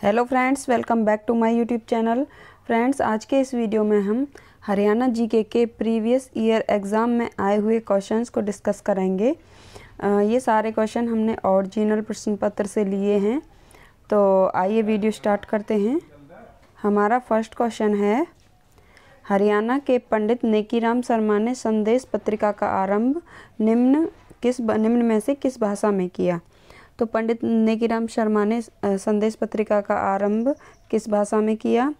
Hello friends, welcome back to my YouTube channel. Friends, आज के इस वीडियो में हम हरियाणा जीके के प्रीवियस ईयर एग्ज़ाम में आए हुए क्वेश्चंस को डिस्कस करेंगे। ये सारे क्वेश्चन हमने ओरिजिनल प्रश्न पत्र से लिए हैं। तो आइए वीडियो स्टार्ट करते हैं। हमारा फर्स्ट क्वेश्चन है, हरियाणा के पंडित नेकीराम शर्मा ने संदेश पत्रिका का आरंभ निम्न में से किस भाषा में किया? तो पंडित नेकीराम शर्मा ने संदेश पत्रिका का आरंभ किस भाषा में किया?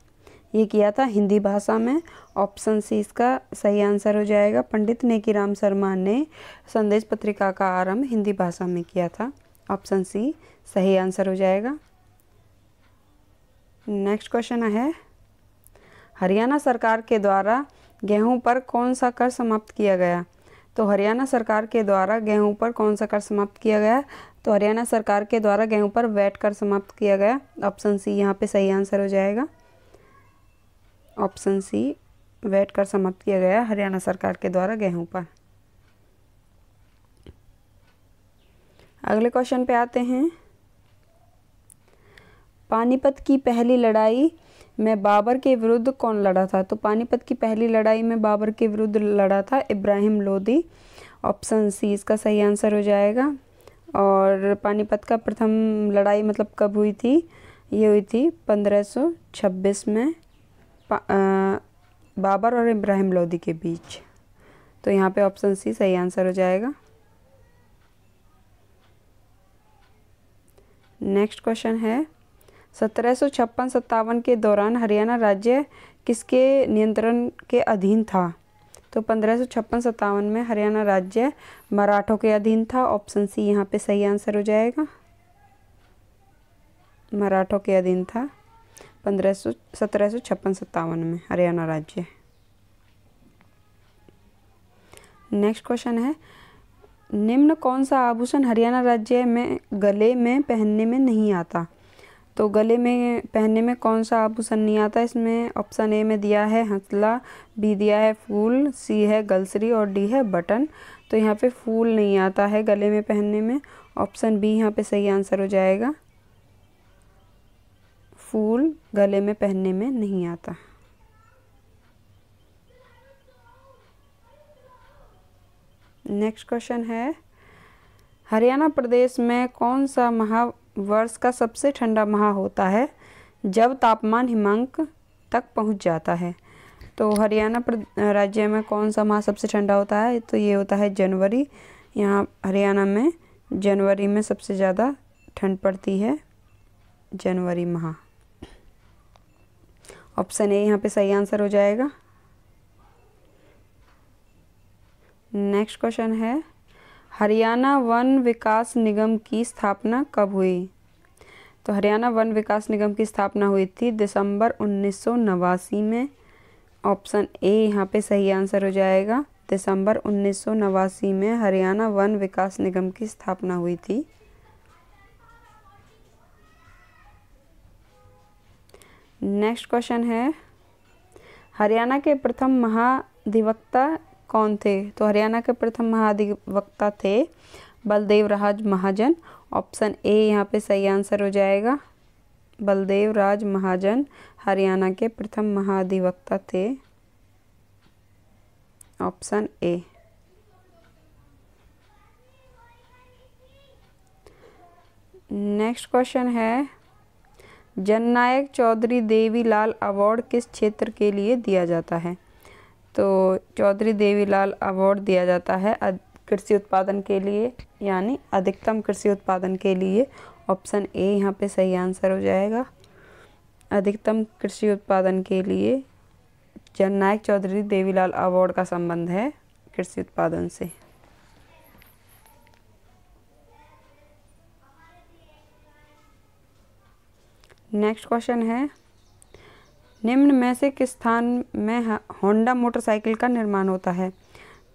ये किया था हिंदी भाषा में। ऑप्शन सी इसका सही आंसर हो जाएगा। पंडित नेकीराम शर्मा ने संदेश पत्रिका का आरंभ हिंदी भाषा में किया था। ऑप्शन सी सही आंसर हो जाएगा। नेक्स्ट क्वेश्चन है, हरियाणा सरकार के द्वारा गेहूं पर कौन सा कर समाप्त किया गया? तो हरियाणा सरकार के द्वारा गेहूं पर कौन सा कर समाप्त किया गया? तो हरियाणा सरकार के द्वारा गेहूं पर वैट कर समाप्त किया गया। ऑप्शन सी यहाँ पे सही आंसर हो जाएगा। ऑप्शन सी वैट कर समाप्त किया गया हरियाणा सरकार के द्वारा गेहूं पर। अगले क्वेश्चन पे आते हैं, पानीपत की पहली लड़ाई में बाबर के विरुद्ध कौन लड़ा था? तो पानीपत की पहली लड़ाई में बाबर के विरुद्ध लड़ा था इब्राहिम लोदी। ऑप्शन सी इसका सही आंसर हो जाएगा। और पानीपत का प्रथम लड़ाई मतलब कब हुई थी? ये हुई थी 1526 में बाबर और इब्राहिम लोदी के बीच। तो यहाँ पे ऑप्शन सी सही आंसर हो जाएगा। नेक्स्ट क्वेश्चन है, 1756-57 के दौरान हरियाणा राज्य किसके नियंत्रण के अधीन था? तो 1556-57 में हरियाणा राज्य मराठों के अधीन था। ऑप्शन सी यहाँ पे सही आंसर हो जाएगा। मराठों के अधीन था 1756-57 में हरियाणा राज्य। नेक्स्ट क्वेश्चन है, निम्न कौन सा आभूषण हरियाणा राज्य में गले में पहनने में नहीं आता? तो गले में पहनने में कौन सा आभूषण नहीं आता? इसमें ऑप्शन ए में दिया है हंसला, बी दिया है फूल, सी है गलसरी और डी है बटन। तो यहाँ पे फूल नहीं आता है गले में पहनने में। ऑप्शन बी यहाँ पे सही आंसर हो जाएगा। फूल गले में पहनने में नहीं आता। नेक्स्ट क्वेश्चन है, हरियाणा प्रदेश में कौन सा माह वर्ष का सबसे ठंडा माह होता है जब तापमान हिमांक तक पहुंच जाता है? तो हरियाणा राज्य में कौन सा माह सबसे ठंडा होता है? तो ये होता है जनवरी। यहाँ हरियाणा में जनवरी में सबसे ज़्यादा ठंड पड़ती है, जनवरी माह। ऑप्शन ए यहाँ पे सही आंसर हो जाएगा। नेक्स्ट क्वेश्चन है, हरियाणा वन विकास निगम की स्थापना कब हुई? तो हरियाणा वन विकास निगम की स्थापना हुई थी दिसंबर 1989 में। ऑप्शन ए यहाँ पे सही आंसर हो जाएगा। दिसंबर 1989 में हरियाणा वन विकास निगम की स्थापना हुई थी। नेक्स्ट क्वेश्चन है, हरियाणा के प्रथम महाधिवक्ता कौन थे? तो हरियाणा के प्रथम महाधिवक्ता थे बलदेव राज महाजन। ऑप्शन ए यहाँ पे सही आंसर हो जाएगा। बलदेव राज महाजन हरियाणा के प्रथम महाधिवक्ता थे। Option A. नेक्स्ट क्वेश्चन है, जननायक चौधरी देवीलाल अवार्ड किस क्षेत्र के लिए दिया जाता है? तो चौधरी देवीलाल अवार्ड दिया जाता है कृषि उत्पादन के लिए, यानी अधिकतम कृषि उत्पादन के लिए। ऑप्शन ए यहाँ पे सही आंसर हो जाएगा। अधिकतम कृषि उत्पादन के लिए जननायक चौधरी देवीलाल अवार्ड का संबंध है कृषि उत्पादन से। नेक्स्ट क्वेश्चन है, निम्न में से किस स्थान में होंडा मोटरसाइकिल का निर्माण होता है?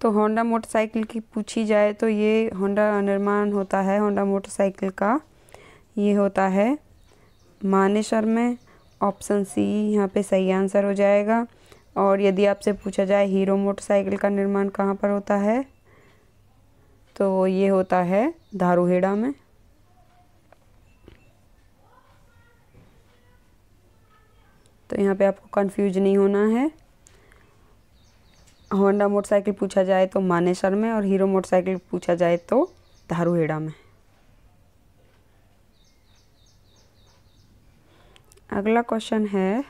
तो होंडा मोटरसाइकिल की पूछी जाए तो ये होंडा निर्माण होता है होंडा मोटरसाइकिल का, ये होता है मानेसर में। ऑप्शन सी यहाँ पे सही आंसर हो जाएगा। और यदि आपसे पूछा जाए हीरो मोटरसाइकिल का निर्माण कहाँ पर होता है, तो ये होता है धारूहेड़ा में। तो यहाँ पे आपको कंफ्यूज नहीं होना है। होंडा मोटरसाइकिल पूछा जाए तो मानेसर में, और हीरो मोटरसाइकिल पूछा जाए तो धारूहेड़ा में। अगला क्वेश्चन है,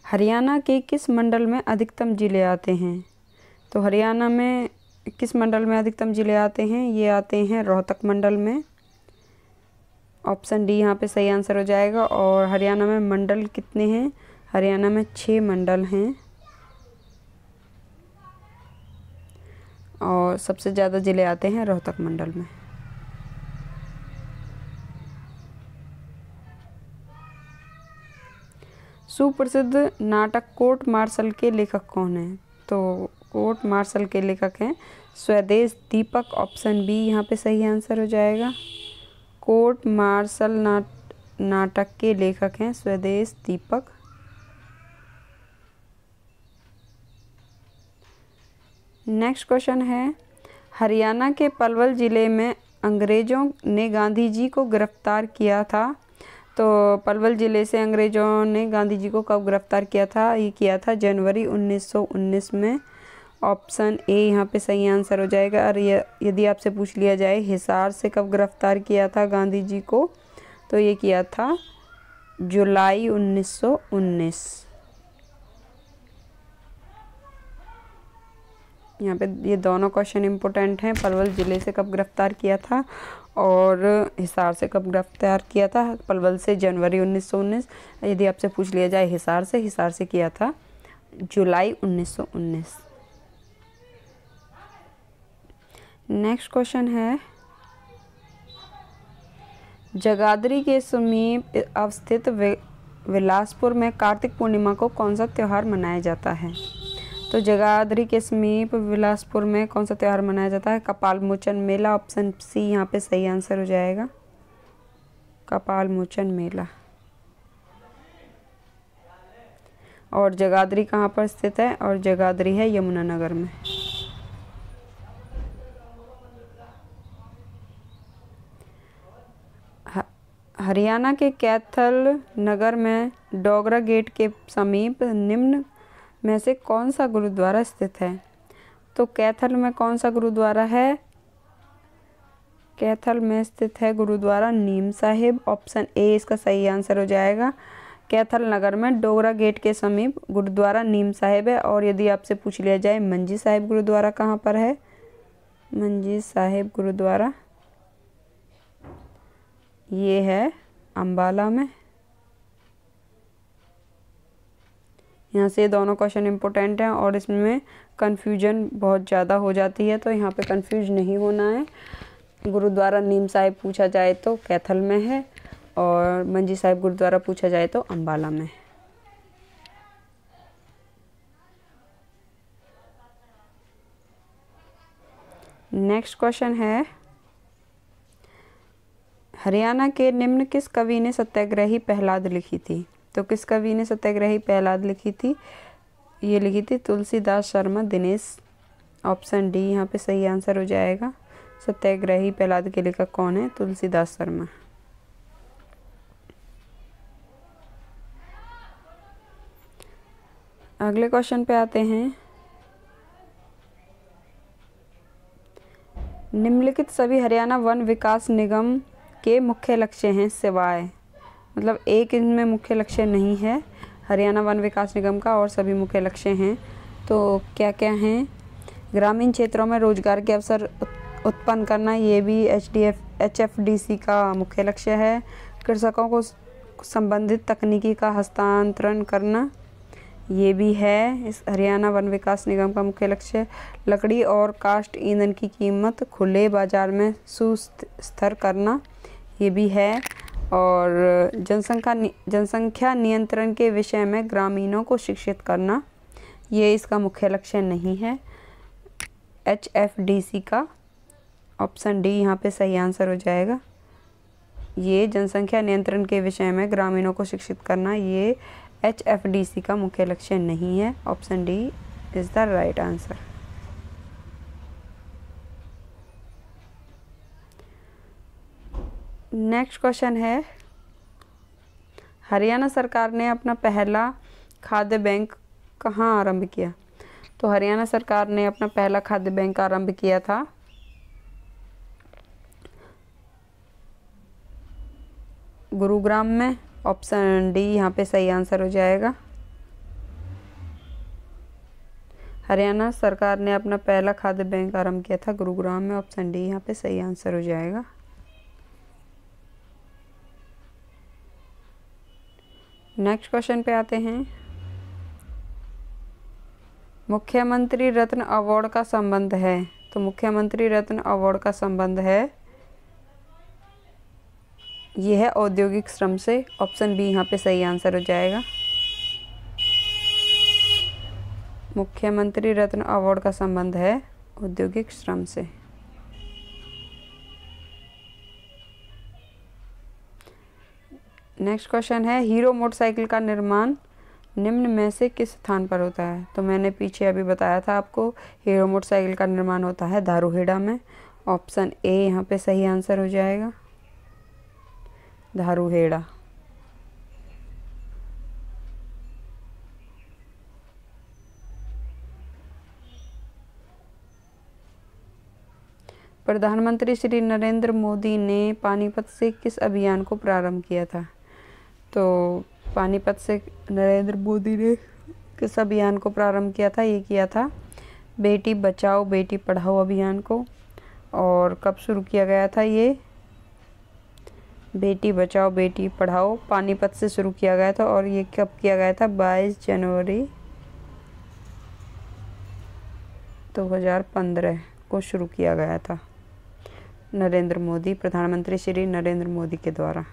हरियाणा के किस मंडल में अधिकतम जिले आते हैं? तो हरियाणा में किस मंडल में अधिकतम जिले आते हैं? ये आते हैं रोहतक मंडल में। ऑप्शन डी यहाँ पे सही आंसर हो जाएगा। और हरियाणा में मंडल कितने हैं? हरियाणा में 6 मंडल हैं और सबसे ज़्यादा ज़िले आते हैं रोहतक मंडल में। सुप्रसिद्ध नाटक कोर्ट मार्शल के लेखक कौन हैं? तो कोर्ट मार्शल के लेखक हैं स्वदेश दीपक। ऑप्शन बी यहाँ पे सही आंसर हो जाएगा। कोर्ट मार्शल नाटक के लेखक हैं स्वदेश दीपक। नेक्स्ट क्वेश्चन है, हरियाणा के पलवल ज़िले में अंग्रेज़ों ने गांधी जी को गिरफ्तार किया था। तो पलवल ज़िले से अंग्रेज़ों ने गांधी जी को कब गिरफ्तार किया था? ये किया था जनवरी 1919 में। ऑप्शन ए यहाँ पे सही आंसर हो जाएगा। और यदि आपसे पूछ लिया जाए हिसार से कब गिरफ्तार किया था गांधी जी को, तो ये किया था जुलाई 1919। यहाँ पे ये दोनों क्वेश्चन इम्पोर्टेंट हैं। पलवल ज़िले से कब गिरफ्तार किया था और हिसार से कब गिरफ्तार किया था? पलवल से जनवरी 1919। यदि आपसे पूछ लिया जाए हिसार से किया था जुलाई 1919। नेक्स्ट क्वेश्चन है, जगाधरी के समीप अवस्थित विलासपुर में कार्तिक पूर्णिमा को कौन सा त्यौहार मनाया जाता है? तो जगाधरी के समीप विलासपुर में कौन सा त्यौहार मनाया जाता है? कपाल मोचन मेला। ऑप्शन सी यहाँ पे सही आंसर हो जाएगा, कपाल मोचन मेला। और जगाधरी कहाँ पर स्थित है? और जगाधरी है यमुनानगर में। हरियाणा के कैथल नगर में डोगरा गेट के समीप निम्न में से कौन सा गुरुद्वारा स्थित है? तो कैथल में कौन सा गुरुद्वारा है? कैथल में स्थित है गुरुद्वारा नीम साहिब। ऑप्शन ए इसका सही आंसर हो जाएगा। कैथल नगर में डोगरा गेट के समीप गुरुद्वारा नीम साहिब है। और यदि आपसे पूछ लिया जाए मंजी साहिब गुरुद्वारा कहाँ पर है? मंजी साहिब गुरुद्वारा ये है अम्बाला में। यहाँ से दोनों क्वेश्चन इम्पोर्टेंट हैं और इसमें कन्फ्यूजन बहुत ज़्यादा हो जाती है, तो यहाँ पे कन्फ्यूज नहीं होना है। गुरुद्वारा नीम साहिब पूछा जाए तो कैथल में है और मंजी साहिब गुरुद्वारा पूछा जाए तो अम्बाला में। नेक्स्ट क्वेश्चन है, हरियाणा के निम्न किस कवि ने सत्याग्रही पहलाद लिखी थी? तो किस कवि ने सत्याग्रही पहलाद लिखी थी? ये लिखी थी तुलसीदास शर्मा दिनेश। ऑप्शन डी यहाँ पे सही आंसर हो जाएगा। सत्याग्रही पहलाद के लेखक कौन है? तुलसीदास शर्मा। अगले क्वेश्चन पे आते हैं, निम्नलिखित सभी हरियाणा वन विकास निगम के मुख्य लक्ष्य हैं सिवाय, मतलब एक इनमें मुख्य लक्ष्य नहीं है हरियाणा वन विकास निगम का और सभी मुख्य लक्ष्य हैं। तो क्या क्या हैं? ग्रामीण क्षेत्रों में रोजगार के अवसर उत्पन्न करना, ये भी HFDC का मुख्य लक्ष्य है। कृषकों को संबंधित तकनीकी का हस्तांतरण करना, ये भी है इस हरियाणा वन विकास निगम का मुख्य लक्ष्य। लकड़ी और काष्ठ ईंधन की कीमत खुले बाजार में सुस्थिर करना, ये भी है। और जनसंख्या नियंत्रण के विषय में ग्रामीणों को शिक्षित करना, ये इसका मुख्य लक्ष्य नहीं है HFDC का। ऑप्शन डी यहाँ पे सही आंसर हो जाएगा। ये जनसंख्या नियंत्रण के विषय में ग्रामीणों को शिक्षित करना, ये HFDC का मुख्य लक्ष्य नहीं है। Option D is the right answer. Next question है, हरियाणा सरकार ने अपना पहला खाद्य बैंक कहाँ आरंभ किया? तो हरियाणा सरकार ने अपना पहला खाद्य बैंक आरंभ किया था गुरुग्राम में। ऑप्शन डी यहाँ पे सही आंसर हो जाएगा। हरियाणा सरकार ने अपना पहला खाद्य बैंक आरंभ किया था गुरुग्राम में। ऑप्शन डी यहाँ पे सही आंसर हो जाएगा। नेक्स्ट क्वेश्चन पे आते हैं। मुख्यमंत्री रत्न अवार्ड का संबंध है। तो मुख्यमंत्री रत्न अवार्ड का संबंध है, यह है औद्योगिक श्रम से। ऑप्शन बी यहाँ पे सही आंसर हो जाएगा। मुख्यमंत्री रत्न अवार्ड का संबंध है औद्योगिक श्रम से। नेक्स्ट क्वेश्चन है, हीरो मोटरसाइकिल का निर्माण निम्न में से किस स्थान पर होता है? तो मैंने पीछे अभी बताया था आपको, हीरो मोटरसाइकिल का निर्माण होता है धारूहेड़ा में। ऑप्शन ए यहाँ पे सही आंसर हो जाएगा, धारूहेड़ा। प्रधानमंत्री श्री नरेंद्र मोदी ने पानीपत से किस अभियान को प्रारंभ किया था? तो पानीपत से नरेंद्र मोदी ने किस अभियान को प्रारंभ किया था? ये किया था बेटी बचाओ बेटी पढ़ाओ अभियान को। और कब शुरू किया गया था? ये बेटी बचाओ बेटी पढ़ाओ पानीपत से शुरू किया गया था। और ये कब किया गया था? 22 जनवरी 2015 को शुरू किया गया था नरेंद्र मोदी, प्रधानमंत्री श्री नरेंद्र मोदी के द्वारा।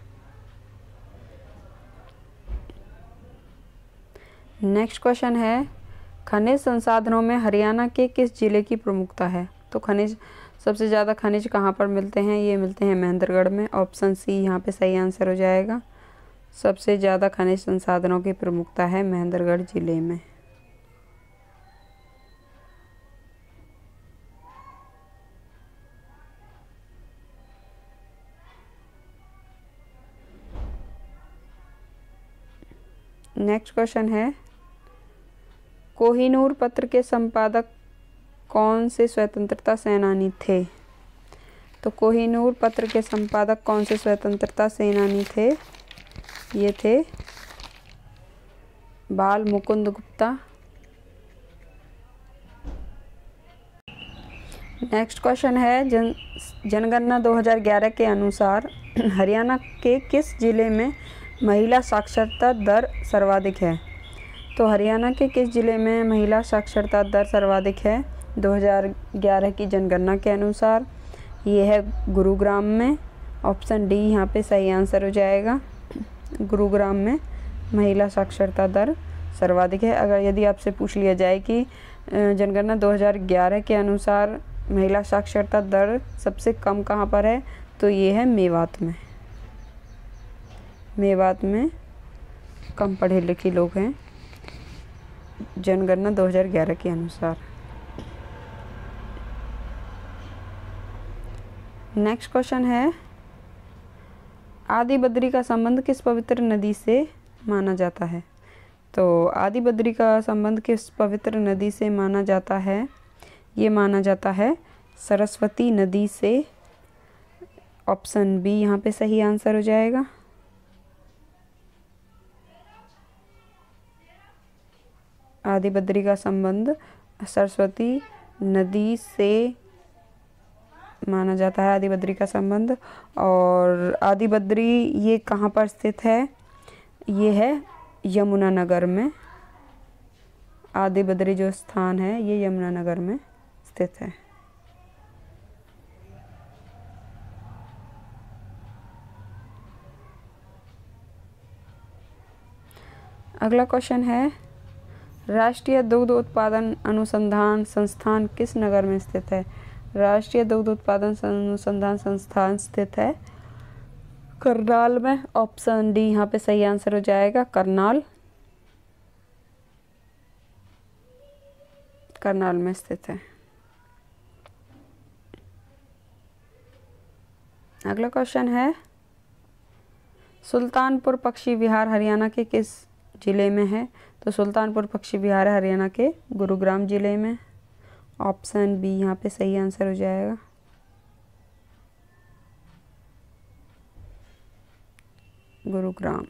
नेक्स्ट क्वेश्चन है, खनिज संसाधनों में हरियाणा के किस जिले की प्रमुखता है? तो खनिज, सबसे ज़्यादा खनिज कहाँ पर मिलते हैं? ये मिलते हैं महेंद्रगढ़ में। ऑप्शन सी यहाँ पे सही आंसर हो जाएगा। सबसे ज़्यादा खनिज संसाधनों की प्रमुखता है महेंद्रगढ़ जिले में। नेक्स्ट क्वेश्चन है, कोहिनूर पत्र के संपादक कौन से स्वतंत्रता सेनानी थे? तो कोहिनूर पत्र के संपादक कौन से स्वतंत्रता सेनानी थे? ये थे बाल मुकुंद गुप्ता। नेक्स्ट क्वेश्चन है, जनगणना 2011 के अनुसार हरियाणा के किस जिले में महिला साक्षरता दर सर्वाधिक है? तो हरियाणा के किस जिले में महिला साक्षरता दर सर्वाधिक है 2011 की जनगणना के अनुसार? ये है गुरुग्राम में। ऑप्शन डी यहाँ पे सही आंसर हो जाएगा। गुरुग्राम में महिला साक्षरता दर सर्वाधिक है। अगर यदि आपसे पूछ लिया जाए कि जनगणना 2011 के अनुसार महिला साक्षरता दर सबसे कम कहाँ पर है, तो ये है मेवात में। मेवात में कम पढ़े लिखे लोग हैं जनगणना 2011 के अनुसार। नेक्स्ट क्वेश्चन है, आदि बद्री का संबंध किस पवित्र नदी से माना जाता है? तो आदि बद्री का संबंध किस पवित्र नदी से माना जाता है? ये माना जाता है सरस्वती नदी से। ऑप्शन बी यहाँ पे सही आंसर हो जाएगा। आदि बद्री का संबंध सरस्वती नदी से माना जाता है, आदि बद्री का संबंध। और आदि बद्री ये कहाँ पर स्थित है? ये है यमुनानगर में। आदि बद्री जो स्थान है ये यमुनानगर में स्थित है। अगला क्वेश्चन है, राष्ट्रीय दुग्ध उत्पादन अनुसंधान संस्थान किस नगर में स्थित है? राष्ट्रीय दुग्ध उत्पादन अनुसंधान संस्थान स्थित है करनाल में। ऑप्शन डी यहाँ पे सही आंसर हो जाएगा, करनाल। करनाल में स्थित है। अगला क्वेश्चन है, सुल्तानपुर पक्षी विहार हरियाणा के किस ज़िले में है? तो सुल्तानपुर पक्षी विहार है हरियाणा के गुरुग्राम ज़िले में। ऑप्शन बी यहाँ पे सही आंसर हो जाएगा। गुरुग्राम।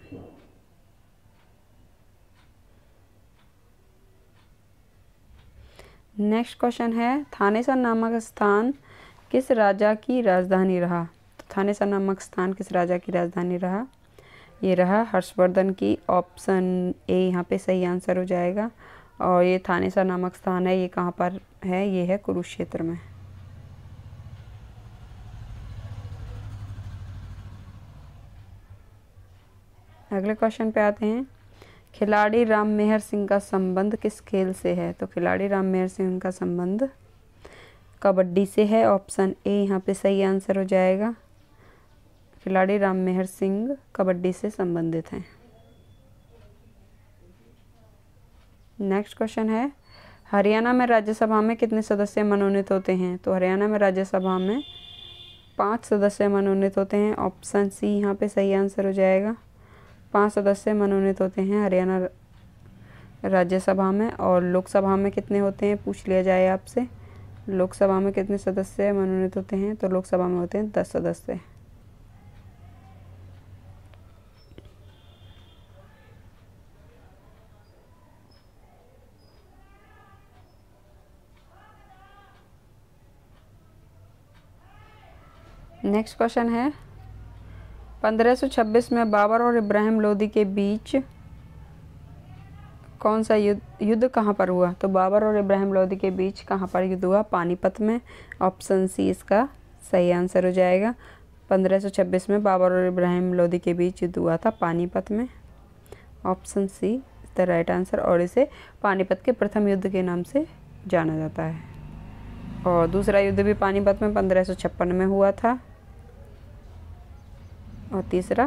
नेक्स्ट क्वेश्चन है, थानेसर नामक स्थान किस राजा की राजधानी रहा? तो थानेसर नामक स्थान किस राजा की राजधानी रहा? ये रहा हर्षवर्धन की। ऑप्शन ए यहाँ पे सही आंसर हो जाएगा। और ये थानेसर नामक स्थान है, ये कहाँ पर है? ये है कुरुक्षेत्र में। अगले क्वेश्चन पे आते हैं, खिलाड़ी राम मेहर सिंह का संबंध किस खेल से है? तो खिलाड़ी राम मेहर सिंह का संबंध कबड्डी से है। ऑप्शन ए यहाँ पे सही आंसर हो जाएगा। खिलाड़ी राम मेहर सिंह कबड्डी से संबंधित हैं। नेक्स्ट क्वेश्चन है, हरियाणा में राज्यसभा में कितने सदस्य मनोनीत होते हैं? तो हरियाणा में राज्यसभा में 5 सदस्य मनोनीत होते हैं। ऑप्शन सी यहाँ पे सही आंसर हो जाएगा। 5 सदस्य मनोनीत होते हैं हरियाणा राज्यसभा में। और लोकसभा में कितने होते हैं पूछ लिया जाए आपसे, लोकसभा में कितने सदस्य मनोनीत होते हैं? तो लोकसभा में होते हैं 10 सदस्य। नेक्स्ट क्वेश्चन है, 1526 में बाबर और इब्राहिम लोदी के बीच कौन सा युद्ध कहाँ पर हुआ? तो बाबर और इब्राहिम लोदी के बीच कहाँ पर युद्ध हुआ? पानीपत में। ऑप्शन सी इसका सही आंसर हो जाएगा। 1526 में बाबर और इब्राहिम लोदी के बीच युद्ध हुआ था पानीपत में। Option C is the right answer. और इसे पानीपत के प्रथम युद्ध के नाम से जाना जाता है। और दूसरा युद्ध भी पानीपत में 1556 में हुआ था। और तीसरा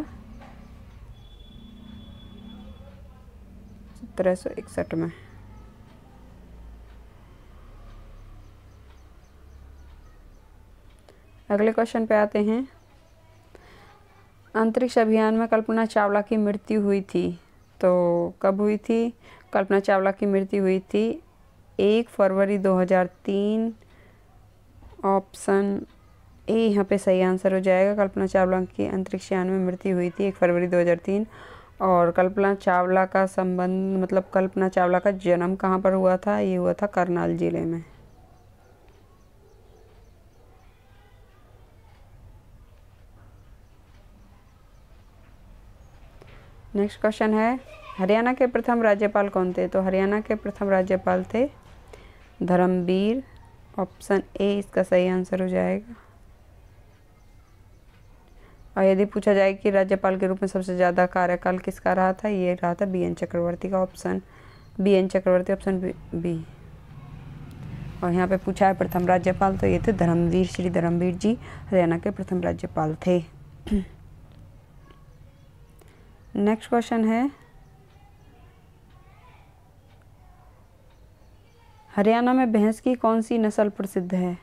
1761 में। अगले क्वेश्चन पे आते हैं, अंतरिक्ष अभियान में कल्पना चावला की मृत्यु हुई थी। तो कब हुई थी? कल्पना चावला की मृत्यु हुई थी 1 फरवरी 2003। ऑप्शन ए यहाँ पे सही आंसर हो जाएगा। कल्पना चावला की अंतरिक्ष यान में मृत्यु हुई थी 1 फरवरी 2003। और कल्पना चावला का संबंध मतलब कल्पना चावला का जन्म कहाँ पर हुआ था? ये हुआ था करनाल ज़िले में। नेक्स्ट क्वेश्चन है, हरियाणा के प्रथम राज्यपाल कौन थे? तो हरियाणा के प्रथम राज्यपाल थे धर्मवीर। ऑप्शन ए इसका सही आंसर हो जाएगा। और यदि पूछा जाए कि राज्यपाल के रूप में सबसे ज़्यादा कार्यकाल किसका रहा था? ये रहा था बी एन चक्रवर्ती का। ऑप्शन बी एन चक्रवर्ती, ऑप्शन बी। और यहाँ पे पूछा है प्रथम राज्यपाल, तो ये थे धर्मवीर, श्री धर्मवीर जी हरियाणा के प्रथम राज्यपाल थे। नेक्स्ट क्वेश्चन है, हरियाणा में भैंस की कौन सी नस्ल प्रसिद्ध है?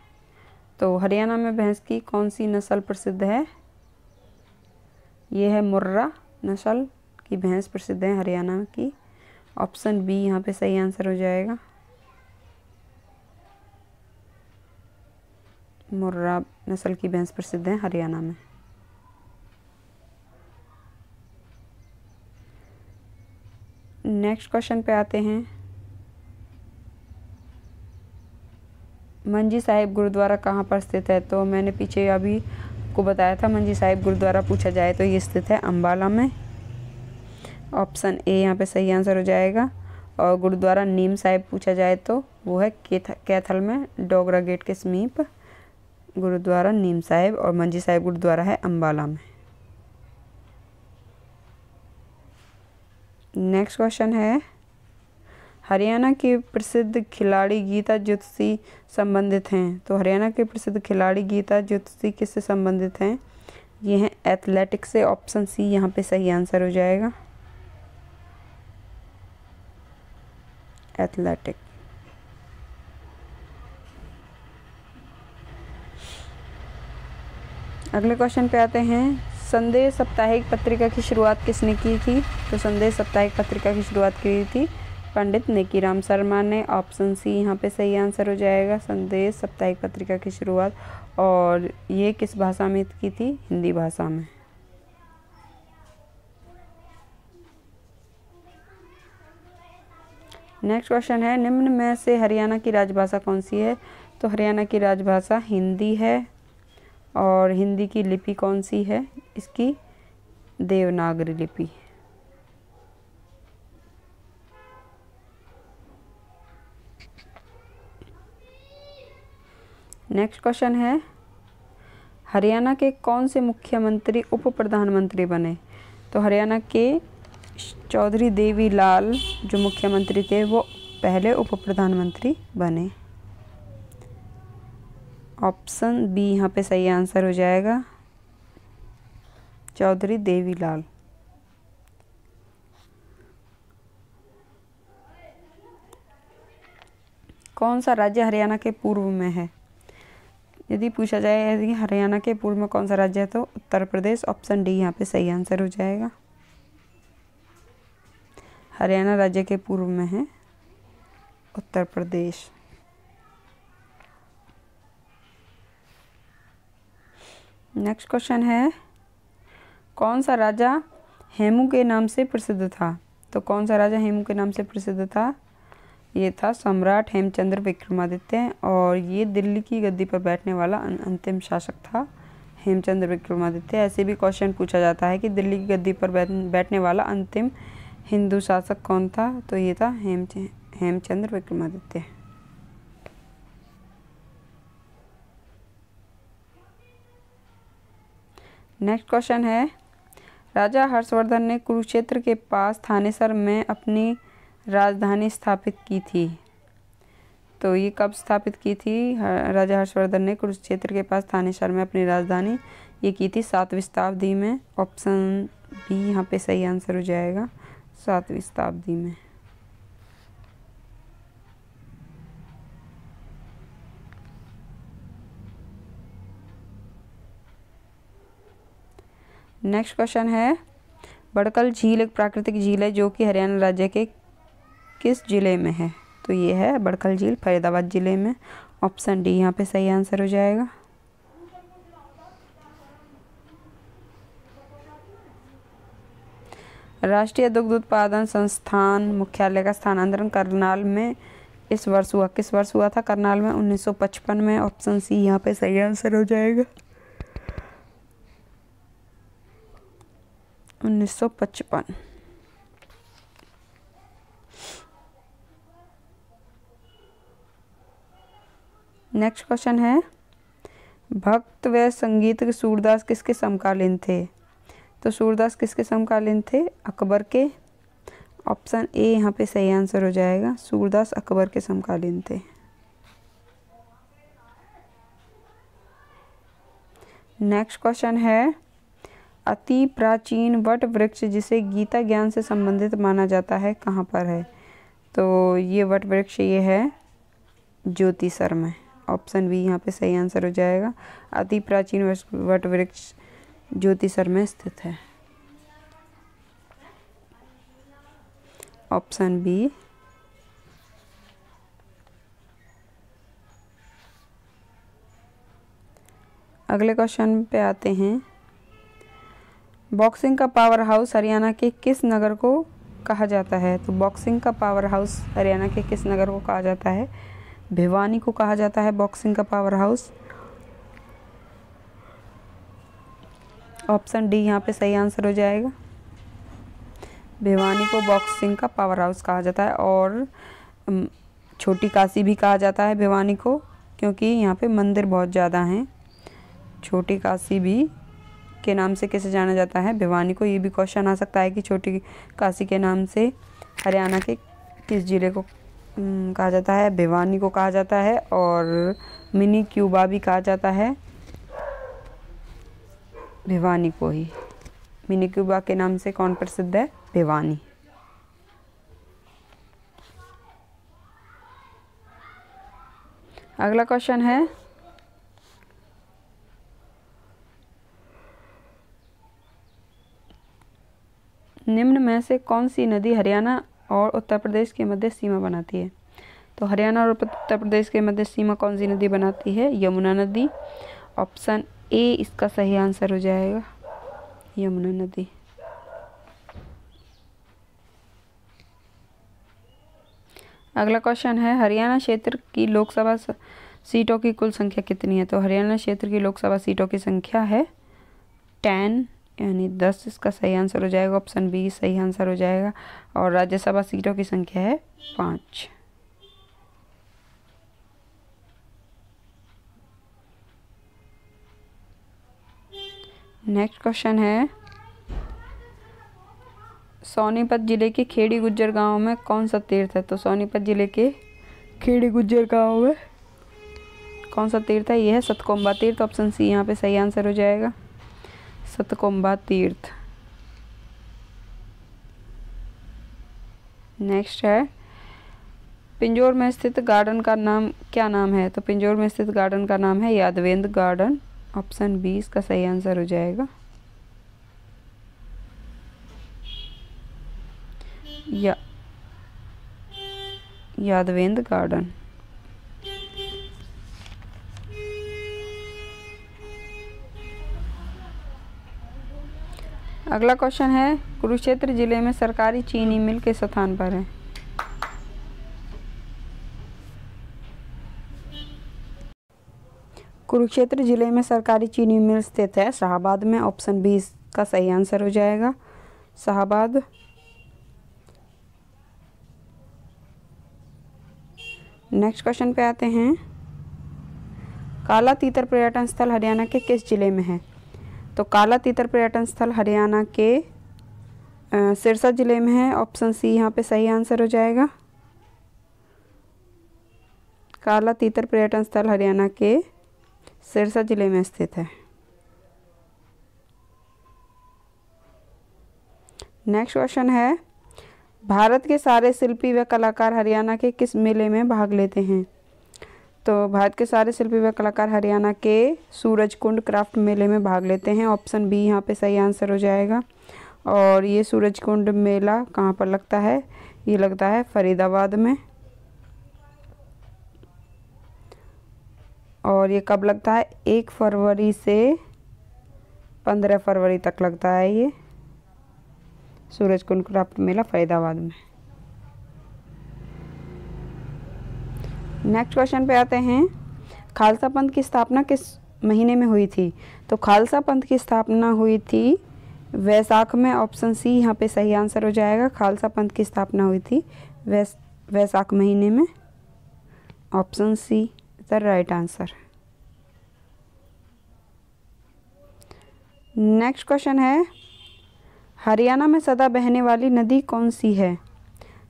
तो हरियाणा में भैंस की कौन सी नस्ल प्रसिद्ध है? ये है मुर्रा नस्ल की भैंस प्रसिद्ध है हरियाणा की। ऑप्शन बी यहाँ पे सही आंसर हो जाएगा। मुर्रा नस्ल की भैंस प्रसिद्ध है हरियाणा में। नेक्स्ट क्वेश्चन पे आते हैं, मंजी साहिब गुरुद्वारा कहाँ पर स्थित है? तो मैंने पीछे अभी को बताया था, मंजी साहिब गुरुद्वारा पूछा जाए तो ये स्थित है अंबाला में। ऑप्शन ए यहाँ पे सही आंसर हो जाएगा। और गुरुद्वारा नीम साहिब पूछा जाए तो वो है कैथल में, डोगरा गेट के समीप गुरुद्वारा नीम साहिब। और मंजी साहिब गुरुद्वारा है अंबाला में। नेक्स्ट क्वेश्चन है, हरियाणा की प्रसिद्ध खिलाड़ी गीता ज्योतिषी संबंधित हैं। तो हरियाणा के प्रसिद्ध खिलाड़ी गीता ज्योतिषी किससे संबंधित हैं? ये हैं एथलेटिक्स से। ऑप्शन सी यहाँ पे सही आंसर हो जाएगा। एथलेटिक। अगले क्वेश्चन पे आते हैं, संदेश साप्ताहिक पत्रिका की शुरुआत किसने की थी? तो संदेश साप्ताहिक पत्रिका की शुरुआत की थी पंडित नेकीराम शर्मा ने। ऑप्शन सी यहाँ पे सही आंसर हो जाएगा, संदेश साप्ताहिक पत्रिका की शुरुआत। और ये किस भाषा में की थी? हिंदी भाषा में। नेक्स्ट क्वेश्चन है, निम्न में से हरियाणा की राजभाषा कौन सी है? तो हरियाणा की राजभाषा हिंदी है। और हिंदी की लिपि कौन सी है इसकी? देवनागरी लिपि। नेक्स्ट क्वेश्चन है, हरियाणा के कौन से मुख्यमंत्री उप प्रधानमंत्री बने? तो हरियाणा के चौधरी देवी लाल जो मुख्यमंत्री थे वो पहले उप प्रधानमंत्री बने। ऑप्शन बी यहाँ पे सही आंसर हो जाएगा, चौधरी देवी लाल। कौन सा राज्य हरियाणा के पूर्व में है? यदि पूछा जाए यदि हरियाणा के पूर्व में कौन सा राज्य है तो उत्तर प्रदेश। ऑप्शन डी यहाँ पे सही आंसर हो जाएगा, हरियाणा राज्य के पूर्व में है उत्तर प्रदेश। नेक्स्ट क्वेश्चन है, कौन सा राजा हेमू के नाम से प्रसिद्ध था? तो कौन सा राजा हेमू के नाम से प्रसिद्ध था? ये था सम्राट हेमचंद्र विक्रमादित्य। और ये दिल्ली की गद्दी पर बैठने वाला अंतिम शासक था हेमचंद्र विक्रमादित्य। ऐसे भी क्वेश्चन पूछा जाता है कि दिल्ली की गद्दी पर बैठने वाला अंतिम हिंदू शासक कौन था? तो ये था हेमचंद्र विक्रमादित्य। नेक्स्ट क्वेश्चन है, राजा हर्षवर्धन ने कुरुक्षेत्र के पास थानेसर में अपनी राजधानी स्थापित की थी। तो ये कब स्थापित की थी? राजा हर्षवर्धन ने कुरुक्षेत्र के पास थानेसर में अपनी राजधानी ये की थी 7वीं शताब्दी में। ऑप्शन बी यहाँ पे सही आंसर हो जाएगा, 7वीं शताब्दी में। नेक्स्ट क्वेश्चन है, बड़कल झील एक प्राकृतिक झील है जो कि हरियाणा राज्य के किस जिले में है? तो ये है बड़कल झील फरीदाबाद जिले में। ऑप्शन डी यहाँ पे सही आंसर हो जाएगा। राष्ट्रीय दुग्ध उत्पादन संस्थान मुख्यालय का स्थानांतरण करनाल में इस वर्ष हुआ। किस वर्ष हुआ था करनाल में? 1955 में। ऑप्शन सी यहाँ पे सही आंसर हो जाएगा, 1955। नेक्स्ट क्वेश्चन है, भक्त व संगीत के सूरदास किसके समकालीन थे? तो सूरदास किसके समकालीन थे? अकबर के। ऑप्शन ए यहाँ पे सही आंसर हो जाएगा, सूरदास अकबर के समकालीन थे। नेक्स्ट क्वेश्चन है, अति प्राचीन वट वृक्ष जिसे गीता ज्ञान से संबंधित माना जाता है कहाँ पर है? तो ये वट वृक्ष ये है ज्योतिसर में। ऑप्शन बी यहाँ पे सही आंसर हो जाएगा, अति प्राचीन वट वृक्ष ज्योतिसर में स्थित है। Option B. अगले क्वेश्चन पे आते हैं, बॉक्सिंग का पावर हाउस हरियाणा के किस नगर को कहा जाता है? तो बॉक्सिंग का पावर हाउस हरियाणा के किस नगर को कहा जाता है? भिवानी को कहा जाता है बॉक्सिंग का पावर हाउस। ऑप्शन डी यहाँ पे सही आंसर हो जाएगा, भिवानी को बॉक्सिंग का पावर हाउस कहा जाता है। और छोटी काशी भी कहा जाता है भिवानी को, क्योंकि यहाँ पे मंदिर बहुत ज़्यादा हैं। छोटी काशी भी के नाम से किसे जाना जाता है? भिवानी को। ये भी क्वेश्चन आ सकता है कि छोटी काशी के नाम से हरियाणा के किस जिले को कहा जाता है? भिवानी को कहा जाता है। और मिनी क्यूबा भी कहा जाता है भिवानी को ही। मिनी क्यूबा के नाम से कौन प्रसिद्ध है? भिवानी। अगला क्वेश्चन है, निम्न में से कौन सी नदी हरियाणा और उत्तर प्रदेश के मध्य सीमा बनाती है? तो हरियाणा और उत्तर प्रदेश के मध्य सीमा कौन सी नदी बनाती है? यमुना नदी। ऑप्शन ए इसका सही आंसर हो जाएगा, यमुना नदी। अगला क्वेश्चन है, हरियाणा क्षेत्र की लोकसभा सीटों की कुल संख्या कितनी है? तो हरियाणा क्षेत्र की लोकसभा सीटों की संख्या है 10 यानी 10, इसका सही आंसर हो जाएगा। ऑप्शन बी सही आंसर हो जाएगा। और राज्यसभा सीटों की संख्या है 5। नेक्स्ट क्वेश्चन है, सोनीपत जिले के खेड़ी गुज्जर गांव में कौन सा तीर्थ है? तो सोनीपत जिले के खेड़ी गुज्जर गांव में कौन सा तीर्थ है? यह है सतकोम्बा तीर्थ। ऑप्शन सी यहाँ पे सही आंसर हो जाएगा, सतकोम्बा तीर्थ। नेक्स्ट है, पिंजौर में स्थित गार्डन का नाम क्या नाम है? तो पिंजौर में स्थित गार्डन का नाम है यादवेंद्र गार्डन। ऑप्शन बी इसका सही आंसर हो जाएगा, यादवेंद्र गार्डन। अगला क्वेश्चन है, कुरुक्षेत्र जिले में सरकारी चीनी मिल किस स्थान पर है? कुरुक्षेत्र जिले में सरकारी चीनी मिल स्थित है शाहाबाद में। ऑप्शन बी इसका सही आंसर हो जाएगा, शाहाबाद। नेक्स्ट क्वेश्चन पे आते हैं, काला तीतर पर्यटन स्थल हरियाणा के किस जिले में है? तो काला तीतर पर्यटन स्थल हरियाणा के सिरसा जिले में है। ऑप्शन सी यहाँ पे सही आंसर हो जाएगा, काला तीतर पर्यटन स्थल हरियाणा के सिरसा जिले में स्थित है। नेक्स्ट क्वेश्चन है, भारत के सारे शिल्पी व कलाकार हरियाणा के किस मेले में भाग लेते हैं? तो भारत के सारे शिल्पी व कलाकार हरियाणा के सूरजकुंड क्राफ्ट मेले में भाग लेते हैं। ऑप्शन बी यहाँ पे सही आंसर हो जाएगा। और ये सूरजकुंड मेला कहाँ पर लगता है? ये लगता है फरीदाबाद में। और ये कब लगता है? 1 फरवरी से 15 फरवरी तक लगता है ये सूरजकुंड क्राफ्ट मेला फरीदाबाद में। नेक्स्ट क्वेश्चन पे आते हैं, खालसा पंथ की स्थापना किस महीने में हुई थी? तो खालसा पंथ की स्थापना हुई थी वैशाख में। ऑप्शन सी यहाँ पे सही आंसर हो जाएगा, खालसा पंथ की स्थापना हुई थी वैशाख महीने में। Option see the right answer. Next question है, हरियाणा में सदा बहने वाली नदी कौन सी है?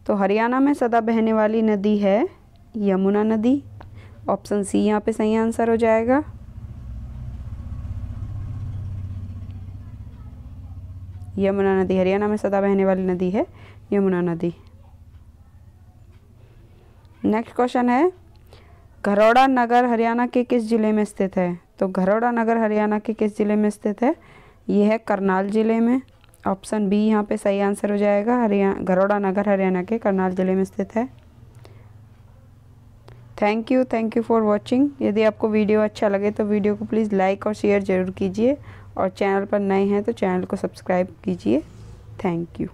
तो हरियाणा में सदा बहने वाली नदी है यमुना नदी। ऑप्शन सी यहाँ पे सही आंसर हो जाएगा। यमुना नदी, हरियाणा में सदा बहने वाली नदी है यमुना नदी। नेक्स्ट क्वेश्चन है, घरौड़ा नगर हरियाणा के किस जिले में स्थित है? तो घरौड़ा नगर हरियाणा के किस जिले में स्थित है? यह है करनाल जिले में। ऑप्शन बी यहाँ पे सही आंसर हो जाएगा, घरौड़ा नगर हरियाणा के करनाल जिले में स्थित है। Thank you for watching. यदि आपको वीडियो अच्छा लगे तो वीडियो को प्लीज़ लाइक और शेयर ज़रूर कीजिए, और चैनल पर नए हैं तो चैनल को सब्सक्राइब कीजिए। Thank you.